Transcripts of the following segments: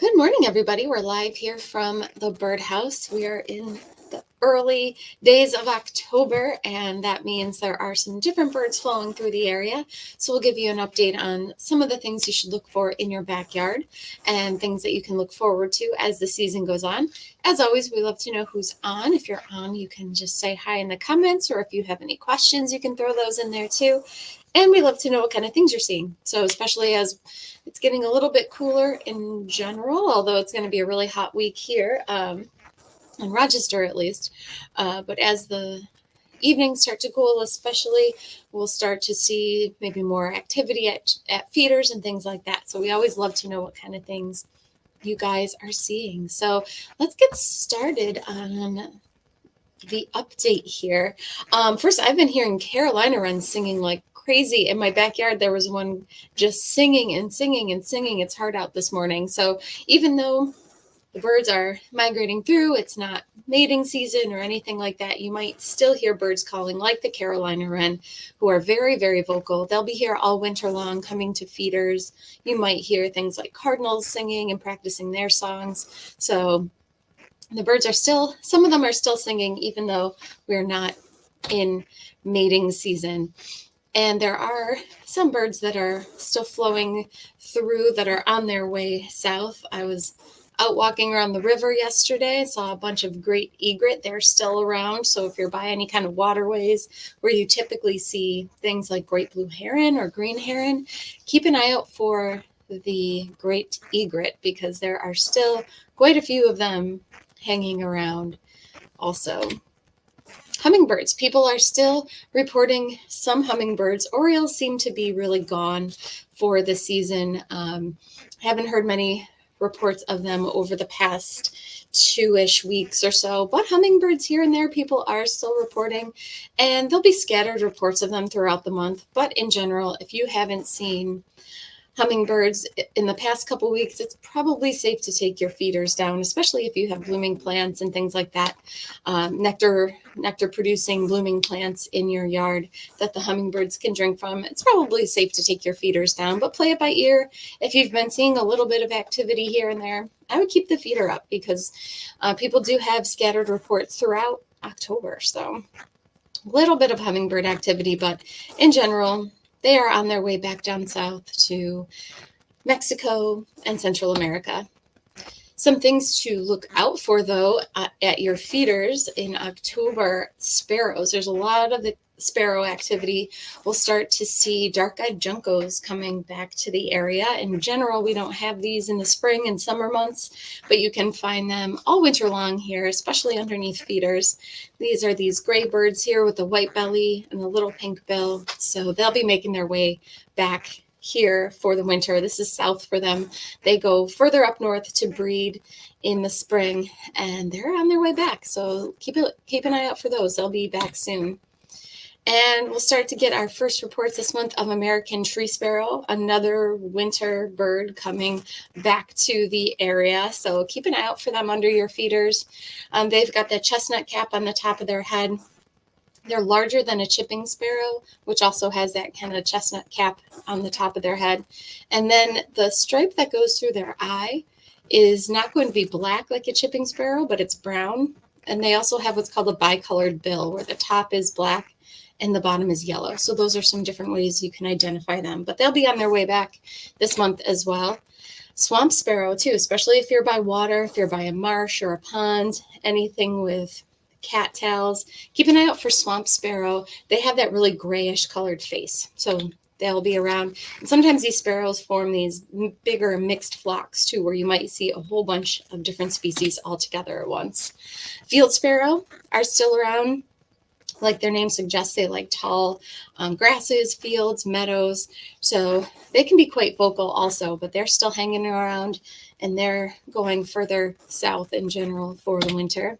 Good morning, everybody. We're live here from the birdhouse. We are in the early days of October, and that means there are some different birds flowing through the area. So we'll give you an update on some of the things you should look for in your backyard and things that you can look forward to as the season goes on. As always, we love to know who's on. If you're on, you can just say hi in the comments, or if you have any questions, you can throw those in there too. And we love to know what kind of things you're seeing. So especially as it's getting a little bit cooler in general, although it's going to be a really hot week here in Rochester at least. But as the evenings start to cool, especially, we'll start to see maybe more activity at feeders and things like that. So we always love to know what kind of things you guys are seeing. So let's get started on the update here. First, I've been hearing Carolina wrens singing like crazy. In my backyard, there was one just singing and singing and singing its heart out this morning. So even though the birds are migrating through, it's not mating season or anything like that, you might still hear birds calling like the Carolina wren, who are very, very vocal. They'll be here all winter long coming to feeders. You might hear things like cardinals singing and practicing their songs. So the birds are still, some of them are still singing, even though we're not in mating season. And there are some birds that are still flowing through that are on their way south. I was out walking around the river yesterday, saw a bunch of great egret. They're still around. So if you're by any kind of waterways where you typically see things like great blue heron or green heron, keep an eye out for the great egret, because there are still quite a few of them hanging around also. Hummingbirds. People are still reporting some hummingbirds. Orioles seem to be really gone for the season. Haven't heard many reports of them over the past 2-ish weeks or so, but hummingbirds here and there people are still reporting, and there'll be scattered reports of them throughout the month. But in general, if you haven't seen hummingbirds in the past couple weeks, it's probably safe to take your feeders down, especially if you have blooming plants and things like that, nectar producing blooming plants in your yard that the hummingbirds can drink from. It's probably safe to take your feeders down, but play it by ear. If you've been seeing a little bit of activity here and there, I would keep the feeder up, because people do have scattered reports throughout October. So a little bit of hummingbird activity, but in general, they are on their way back down south to Mexico and Central America. Some things to look out for, though, at your feeders in October: sparrows. There's a lot of the sparrow activity. We'll start to see dark-eyed juncos coming back to the area. In general, we don't have these in the spring and summer months, but you can find them all winter long here, especially underneath feeders. These are these gray birds here with the white belly and the little pink bill. So they'll be making their way back here for the winter. This is south for them. They go further up north to breed in the spring, and they're on their way back. So keep an eye out for those. They'll be back soon. And we'll start to get our first reports this month of American tree sparrow, another winter bird coming back to the area. So keep an eye out for them under your feeders. They've got that chestnut cap on the top of their head. They're larger than a chipping sparrow, which also has that kind of chestnut cap on the top of their head. And then the stripe that goes through their eye is not going to be black like a chipping sparrow, but it's brown. And they also have what's called a bicolored bill, where the top is black and the bottom is yellow. So those are some different ways you can identify them, but they'll be on their way back this month as well. Swamp sparrow too, especially if you're by water, if you're by a marsh or a pond, anything with cattails. Keep an eye out for swamp sparrow. They have that really grayish colored face. So they'll be around. And sometimes these sparrows form these bigger mixed flocks too, where you might see a whole bunch of different species all together at once. Field sparrow are still around. Like their name suggests, they like tall grasses, fields, meadows. So they can be quite vocal also, but they're still hanging around, and they're going further south in general for the winter.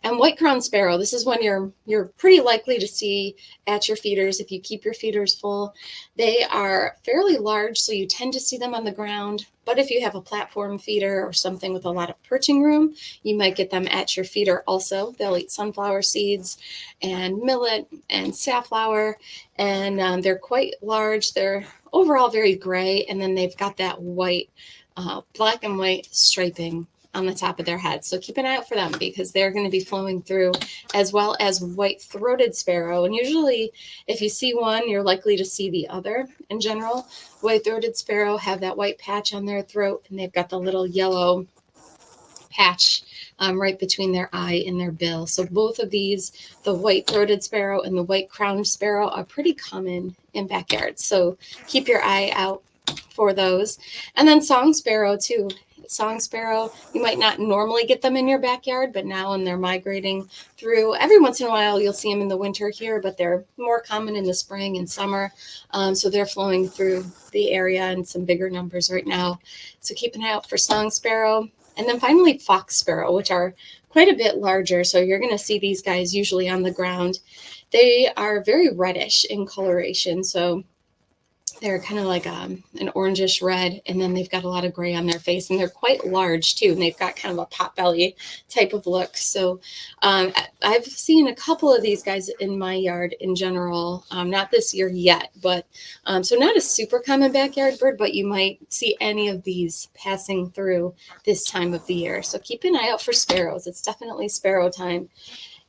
And white-crowned sparrow, this is one you're pretty likely to see at your feeders if you keep your feeders full. They are fairly large, so you tend to see them on the ground. But if you have a platform feeder or something with a lot of perching room, you might get them at your feeder also. They'll eat sunflower seeds and millet and safflower, and they're quite large. They're overall very gray, and then they've got that white, black and white striping on the top of their head. So keep an eye out for them because they're going to be flowing through, as well as white-throated sparrow. And usually if you see one, you're likely to see the other in general. White-throated sparrow have that white patch on their throat, and they've got the little yellow patch right between their eye and their bill. So both of these, the white-throated sparrow and the white-crowned sparrow, are pretty common in backyards. So keep your eye out for those. And then song sparrow too. Song sparrow, you might not normally get them in your backyard, but now when they're migrating through, every once in a while you'll see them in the winter here, but they're more common in the spring and summer. So they're flowing through the area in some bigger numbers right now. So keep an eye out for song sparrow. And then finally fox sparrow, which are quite a bit larger. So you're going to see these guys usually on the ground. They are very reddish in coloration. So they're kind of like an orangish red, and then they've got a lot of gray on their face, and they're quite large too, and they've got kind of a pot belly type of look. So I've seen a couple of these guys in my yard in general, not this year yet, but so not a super common backyard bird, but you might see any of these passing through this time of the year. So keep an eye out for sparrows. It's definitely sparrow time.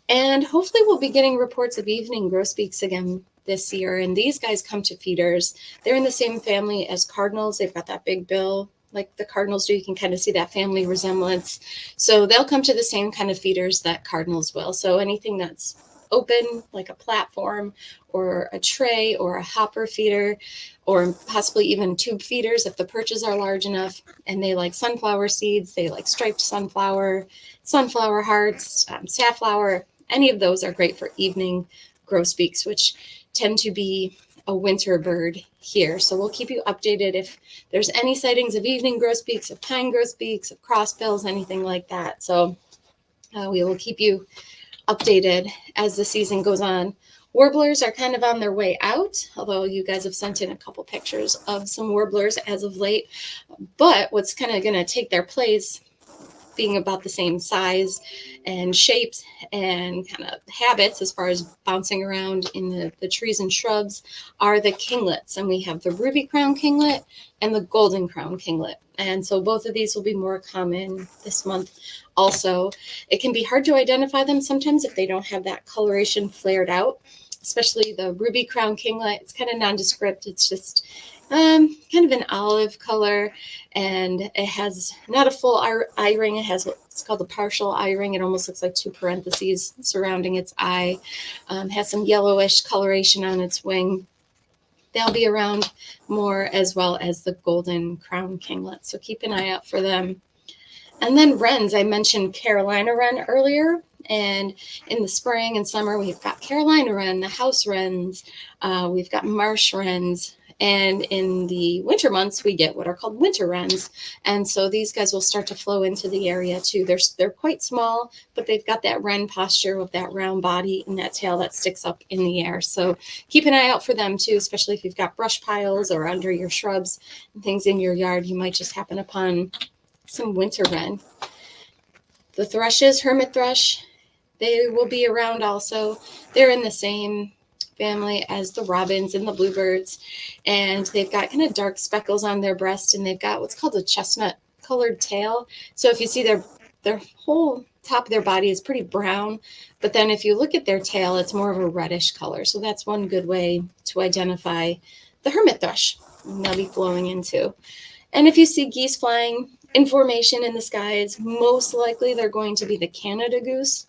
And hopefully we'll be getting reports of evening grosbeaks again this year. And these guys come to feeders. They're in the same family as cardinals. They've got that big bill like the cardinals do. You can kind of see that family resemblance. So they'll come to the same kind of feeders that cardinals will. So anything that's open, like a platform or a tray or a hopper feeder, or possibly even tube feeders if the perches are large enough. And they like sunflower seeds. They like striped sunflower, sunflower hearts, safflower. Any of those are great for evening grosbeaks, which tend to be a winter bird here. So we'll keep you updated if there's any sightings of evening grosbeaks, of pine grosbeaks, of crossbills, anything like that. So we will keep you updated as the season goes on. Warblers are kind of on their way out, although you guys have sent in a couple pictures of some warblers as of late. But what's kind of going to take their place, being about the same size and shapes and kind of habits as far as bouncing around in the trees and shrubs, are the kinglets. And we have the ruby crown kinglet and the golden crown kinglet. And so both of these will be more common this month also. It can be hard to identify them sometimes if they don't have that coloration flared out, especially the ruby crown kinglet. It's kind of nondescript. It's just kind of an olive color, and it has not a full eye ring. It has what's called a partial eye ring. It almost looks like two parentheses surrounding its eye. Has some yellowish coloration on its wing. They'll be around more, as well as the golden crown kinglet. So keep an eye out for them. And then wrens. I mentioned Carolina wren earlier. And in the spring and summer, we've got Carolina wren, the house wrens. We've got marsh wrens. And in the winter months, we get what are called winter wrens. And so these guys will start to flow into the area too. They're quite small, but they've got that wren posture with that round body and that tail that sticks up in the air. So keep an eye out for them too, especially if you've got brush piles or under your shrubs and things in your yard. You might just happen upon some winter wren. The thrushes, hermit thrush, they will be around also. They're in the same family as the robins and the bluebirds, and they've got kind of dark speckles on their breast, and they've got what's called a chestnut colored tail. So if you see their whole top of their body is pretty brown, but then if you look at their tail, it's more of a reddish color. So that's one good way to identify the hermit thrush they'll be flowing into. And if you see geese flying in formation in the skies, most likely they're going to be the Canada goose.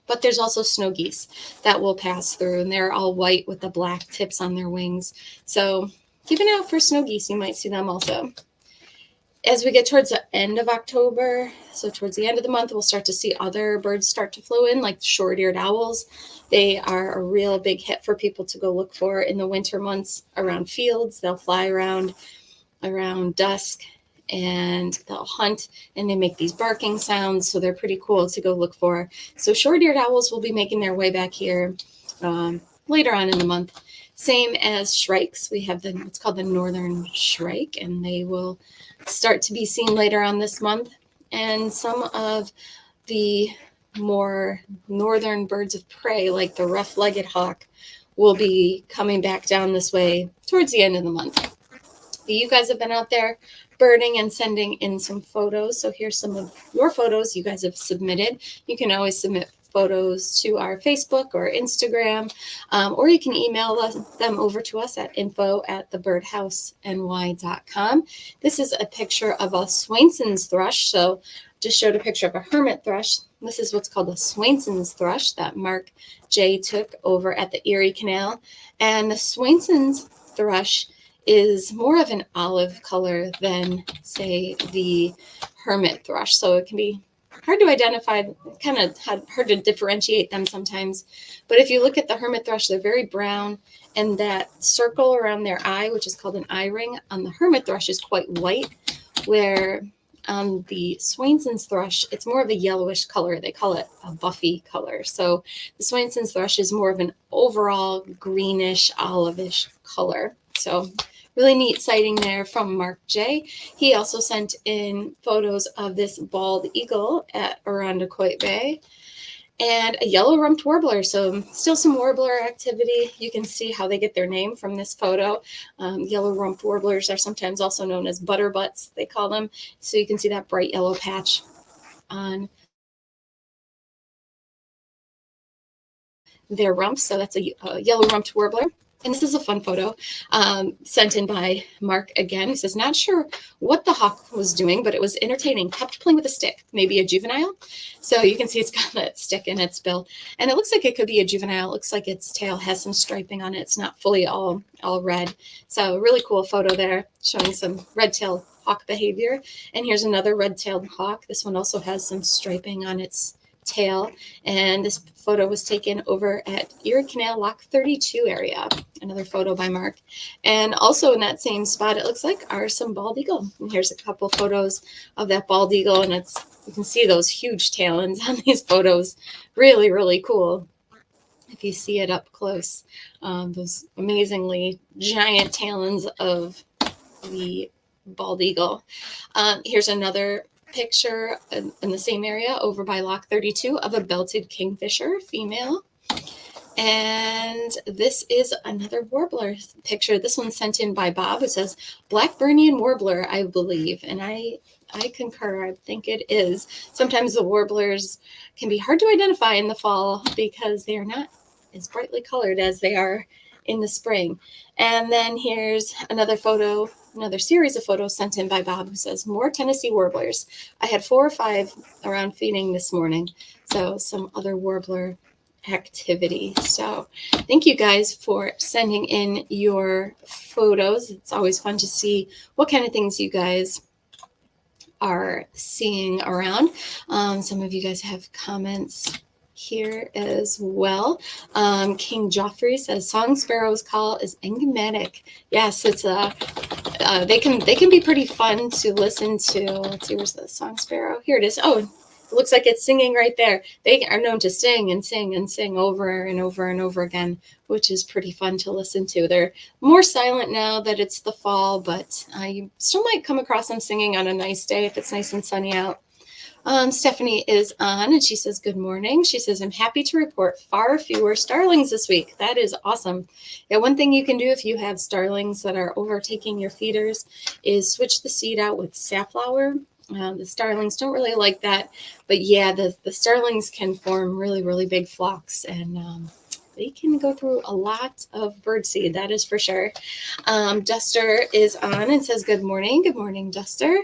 But there's also snow geese that will pass through, and they're all white with the black tips on their wings. So keep an eye out for snow geese. You might see them also. As we get towards the end of October, so towards the end of the month, we'll start to see other birds start to flow in, like short-eared owls. They are a real big hit for people to go look for in the winter months around fields. They'll fly around dusk, and they'll hunt, and they make these barking sounds, so they're pretty cool to go look for. So short-eared owls will be making their way back here later on in the month. Same as shrikes. We have what's called the northern shrike, and they will start to be seen later on this month. And some of the more northern birds of prey, like the rough-legged hawk, will be coming back down this way towards the end of the month. You guys have been out there birding and sending in some photos. So here's some of your photos you guys have submitted. You can always submit photos to our Facebook or Instagram, or you can email them over to us at info@thebirdhouseny.com. This is a picture of a Swainson's thrush. So just showed a picture of a hermit thrush. This is what's called a Swainson's thrush that Mark J took over at the Erie Canal. And the Swainson's thrush is more of an olive color than, say, the hermit thrush. So it can be hard to identify, kind of hard to differentiate them sometimes. But if you look at the hermit thrush, they're very brown, and that circle around their eye, which is called an eye ring, on the hermit thrush is quite white, where on the Swainson's thrush, it's more of a yellowish color. They call it a buffy color. So the Swainson's thrush is more of an overall greenish, olivish color. So really neat sighting there from Mark J. He also sent in photos of this bald eagle at Irondequoit Bay and a yellow-rumped warbler. So still some warbler activity. You can see how they get their name from this photo. Yellow-rumped warblers are sometimes also known as butterbutts, they call them. So you can see that bright yellow patch on their rumps. So that's a yellow-rumped warbler. And this is a fun photo sent in by Mark again. He says, not sure what the hawk was doing, but it was entertaining. Kept playing with a stick, maybe a juvenile. So you can see it's got that stick in its bill. And it looks like it could be a juvenile. It looks like its tail has some striping on it. It's not fully all red. So really cool photo there showing some red-tailed hawk behavior. And here's another red-tailed hawk. This one also has some striping on its tail, and this photo was taken over at Erie Canal Lock 32 area. Another photo by Mark. And also in that same spot, it looks like are some bald eagle. And here's a couple photos of that bald eagle, and you can see those huge talons on these photos. Really, really cool if you see it up close. Those amazingly giant talons of the bald eagle. Here's another picture in the same area over by Lock 32 of a belted kingfisher female. And this is another warbler picture. This one's sent in by Bob, who says Blackburnian warbler, I believe. And I concur. I think it is. Sometimes the warblers can be hard to identify in the fall because they are not as brightly colored as they are in the spring. And then here's another photo, another series of photos sent in by Bob, who says more Tennessee warblers. I had 4 or 5 around feeding this morning. So some other warbler activity. So thank you guys for sending in your photos. It's always fun to see what kind of things you guys are seeing around. Some of you guys have comments here as well. King Joffrey says song sparrow's call is enigmatic. Yes, it's they can be pretty fun to listen to. Let's see, where's the song sparrow? Here it is. Oh, it looks like it's singing right there. They are known to sing and sing and sing over and over and over again, which is pretty fun to listen to. They're more silent now that it's the fall, but you still might come across them singing on a nice day if it's nice and sunny out. Stephanie is on, and she says, good morning. She says, I'm happy to report far fewer starlings this week. That is awesome. Yeah, one thing you can do if you have starlings that are overtaking your feeders is switch the seed out with safflower. The starlings don't really like that, but yeah, the starlings can form really, really big flocks, and they can go through a lot of birdseed, that is for sure. Duster is on and says, good morning. Good morning, Duster.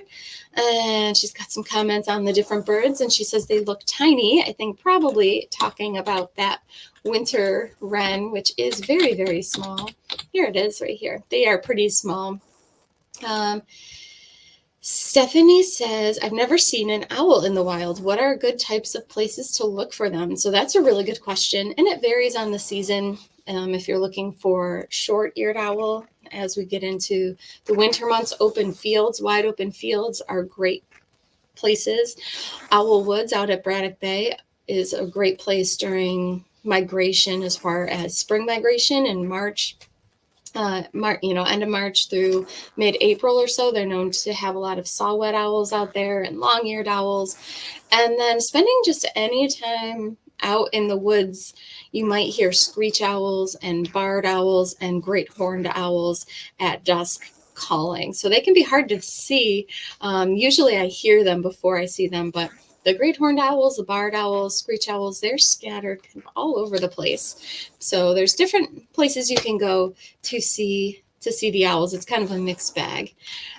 And she's got some comments on the different birds, and she says they look tiny. I think probably talking about that winter wren, which is very, very small. Here it is right here. They are pretty small. Stephanie says, I've never seen an owl in the wild. What are good types of places to look for them? So that's a really good question, and it varies on the season. If you're looking for short-eared owl, as we get into the winter months, wide open fields are great places. Owl Woods out at Braddock Bay is a great place during migration, as far as spring migration in March. End of March through mid-April or so. They're known to have a lot of saw-whet owls out there and long-eared owls. And then spending just any time out in the woods, you might hear screech owls and barred owls and great horned owls at dusk. calling. So they can be hard to see. Usually I hear them before I see them, but the great horned owls, the barred owls, screech owls, they're scattered all over the place. So there's different places you can go to see the owls. It's kind of a mixed bag.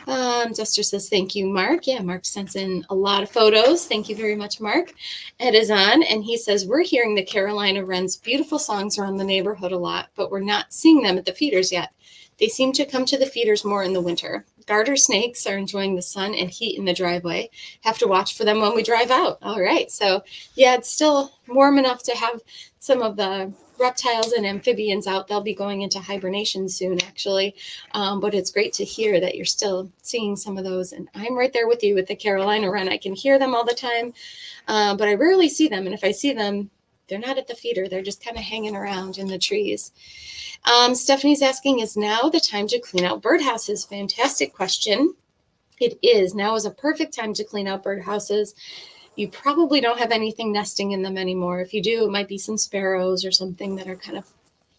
Duster says, thank you, Mark. Yeah, Mark sends in a lot of photos. Thank you very much, Mark. Ed is on, and he says, we're hearing the Carolina Wren's beautiful songs around the neighborhood a lot, but we're not seeing them at the feeders yet. They seem to come to the feeders more in the winter. Garter snakes are enjoying the sun and heat in the driveway. Have to watch for them when we drive out. All right. So, yeah, it's still warm enough to have some of the reptiles and amphibians out. They'll be going into hibernation soon, actually. But it's great to hear that you're still seeing some of those. And I'm right there with you with the Carolina Wren. I can hear them all the time, but I rarely see them. And if I see them, they're not at the feeder. They're just kind of hanging around in the trees. Stephanie's asking, is now the time to clean out birdhouses? Fantastic question. It is. Now is a perfect time to clean out birdhouses. You probably don't have anything nesting in them anymore. If you do, it might be some sparrows or something that are kind of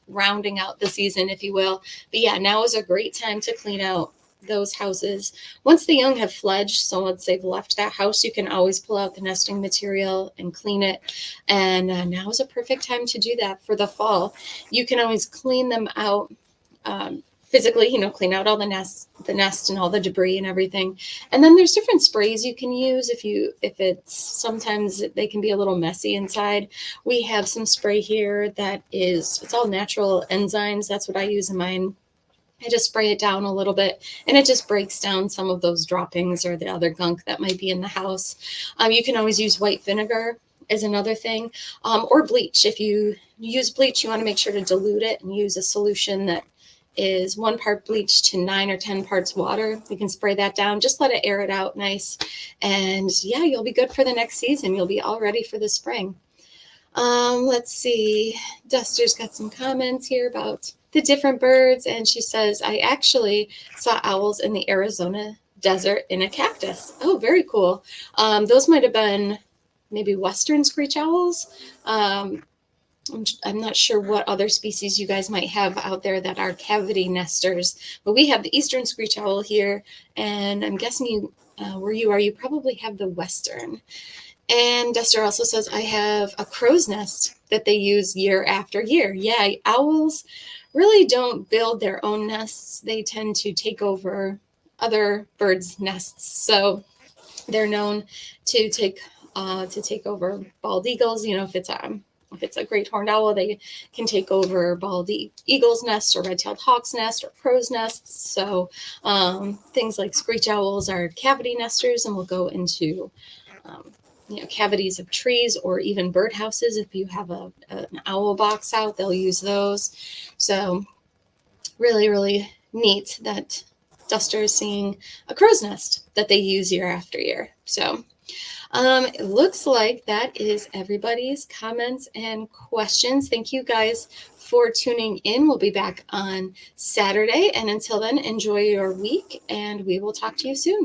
rounding out the season, if you will. But yeah, now is a great time to clean out those houses. Once the young have fledged, so once they've left that house, you can always pull out the nesting material and clean it. And now is a perfect time to do that for the fall. You can always clean them out physically, clean out all the nest and all the debris and everything. And then there's different sprays you can use if it's sometimes they can be a little messy inside. We have some spray here it's all natural enzymes. That's what I use in mine. I just spray it down a little bit, and it just breaks down some of those droppings or the other gunk that might be in the house. You can always use white vinegar is another thing, or bleach. If you use bleach, you want to make sure to dilute it and use a solution that is 1 part bleach to 9 or 10 parts water. You can spray that down. Just let it air it out nice. And yeah, you'll be good for the next season. You'll be all ready for the spring. Let's see. Duster's got some comments here about the different birds. And she says, I actually saw owls in the Arizona desert in a cactus. Oh, very cool. Those might have been maybe western screech owls. I'm not sure what other species you guys might have out there that are cavity nesters, but we have the eastern screech owl here, and I'm guessing where you are, you probably have the western. And Duster also says, I have a crow's nest that they use year after year. Yeah, owls really don't build their own nests. They tend to take over other birds' nests. So they're known to take over bald eagles. If it's a great horned owl, they can take over bald eagle's nest or red-tailed hawk's nest or crow's nests. So things like screech owls are cavity nesters and will go into cavities of trees or even birdhouses. If you have an owl box out, they'll use those. So really, really neat that Duster is seeing a crow's nest that they use year after year. So it looks like that is everybody's comments and questions. Thank you guys for tuning in. We'll be back on Saturday. And until then, enjoy your week, and we will talk to you soon.